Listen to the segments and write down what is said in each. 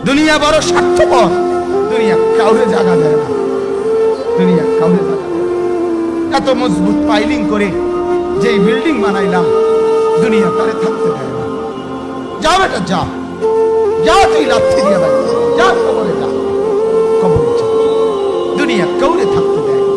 দুনিয়া বড় স্বার্থপর, দুনিয়া কাউরে জায়গা দেয় না, দুনিয়া কাউরে জায়গা দেয় না। এত মজবুত পাইলিং করে যে বিল্ডিং বানাইলাম, দুনিয়া তারে থাকতে দেয় না। যা বেটা যা, যা তুই লাথি দিয়ে ভাই, যা কবরে যা, কবরে যা। দুনিয়া কাউরে থাকতে দেয় না।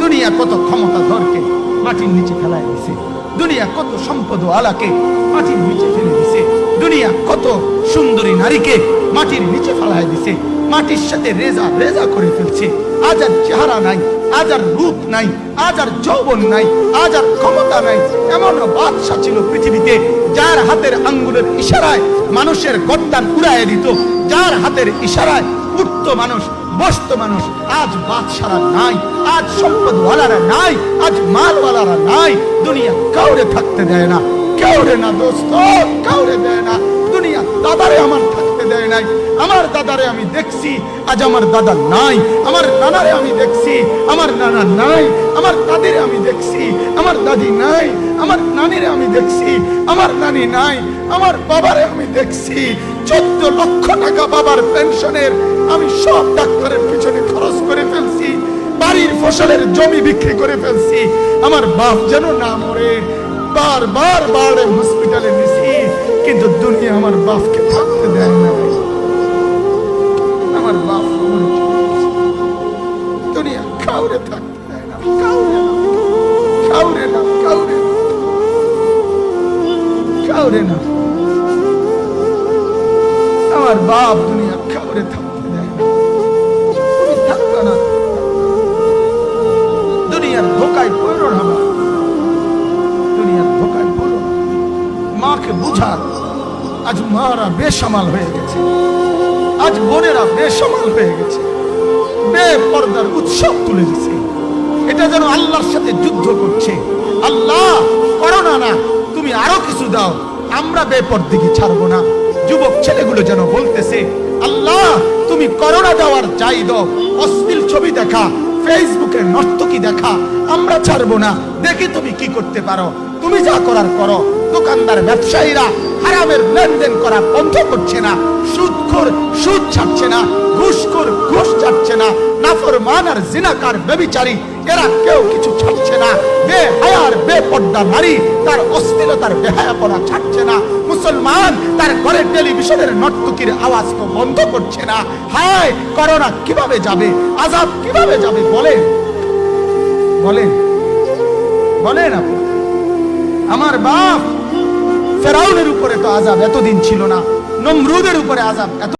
দুনিয়া কত ক্ষমতাধরকে মাটির নিচে ফেলায় দিছে, দুনিয়া কত সম্পদ আলাকে মাটির নিচে ফেলে দিছে, দুনিয়া কত সুন্দরী নারীকে মাটির নিচে ফেলায় দিছে, মাটির সাথে রেজা রেজা করে ফেলছে। আজ আর চেহারা নাই, আজ আর রূপ নাই, আজ আর যৌবন নাই, আজ আর ক্ষমতা নাই। এমন বাদশা ছিল পৃথিবীতে যার হাতের আঙ্গুলের ইশারায় মানুষের গর্দান উড়াইয়া দিত, যার হাতের ইশারায় উঠতো মানুষ, বসতো মানুষ। আজ বাদশারা নাই, আজ সম্পদওয়ালারা নাই, আজ মালওয়ালারা নাই। দুনিয়া কাউরে থাকতে দেয় না, কাউরে না দোস্ত, কাউরে দেয় না। দুনিয়া দাদারে আমার থাকতে দেয় নাই। আমার দাদারে আমি দেখছি, আজ আমার দাদা নাই। আমার নানারে আমি দেখছি, আমার নানা নাই। আমার দাদিরে আমি দেখছি, আমার দাদি নাই। আমার নানিরে আমি দেখছি, আমার নানি নাই। আমার বাবারে আমি দেখছি, 14 লক্ষ টাকা বাবার পেনশনের আমি সব ডাক্তারের পিছনে খরচ করে ফেলছি, বাড়ির ফসলের জমি বিক্রি করে ফেলছি। আমার বাপ যেন না মরে, বারবার বারে হসপিটালে নিছি, কিন্তু দুনিয়া আমার বাপকে থাকতে দেয় না। আমার বাপ দুনিয়া কাউরে থাকতে দেয় না, কাউরে না, কাউরে না, কাউরে না, কাউরে না। আমার বাপ দুনিয়া কাউরে থাকতে দেয় না। তুমি থাকবে না, দুনিয়ার ধোকায় পড়ো না, দুনিয়ার ধোকায় পড়ো না। মাকে বুঝার, আজ মারা বেসামাল হয়ে গেছে, আজ বোনেরা বেসামাল হয়ে গেছে, বেপরদার উৎসব তুলে দিছে। এটা যেন আল্লাহর সাথে যুদ্ধ করছে। আল্লাহ করোনা না, তুমি আরো কিছু দাও, আমরা বেপরদিকে ছাড়বো না। যুবক ছেলেগুলো যেন বলতেছে, আল্লাহ তুমি করোনা দেওয়ার চাই দাও, অশ্লীল ছবি দেখা, ফেসবুকে নর্তকী দেখা আমরা ছাড়বো না। দেখি তুমি কি করতে পারো, তুমি যা করার করো। দোকানদার ব্যবসায়ীরা হারামের লেনদেন করা বন্ধ করছে না, সুদখোর সুদ ছাড়ছে না, ঘুষখোর ঘুষ ছাড়ছে না, নাফরমান আর জিনাকার ব্যভিচারী এরা কেউ কিছু ছাড়ছে না। বেহায়ার বেপর্দা নারী তার অশ্লীলতার বেহায়াপনা ছাড়ছে না। মুসলমান তার ঘরের টেলিভিশনের নর্তকীর আওয়াজ তো বন্ধ করছে না। হায় করোনা কিভাবে যাবে, আযাব কিভাবে যাবে বলেন, বলেন, বলেন আপনি। আমার বাপ ফেরাউনের উপরে তো আযাব এতদিন ছিল না, নমরুদের উপরে আযাব এত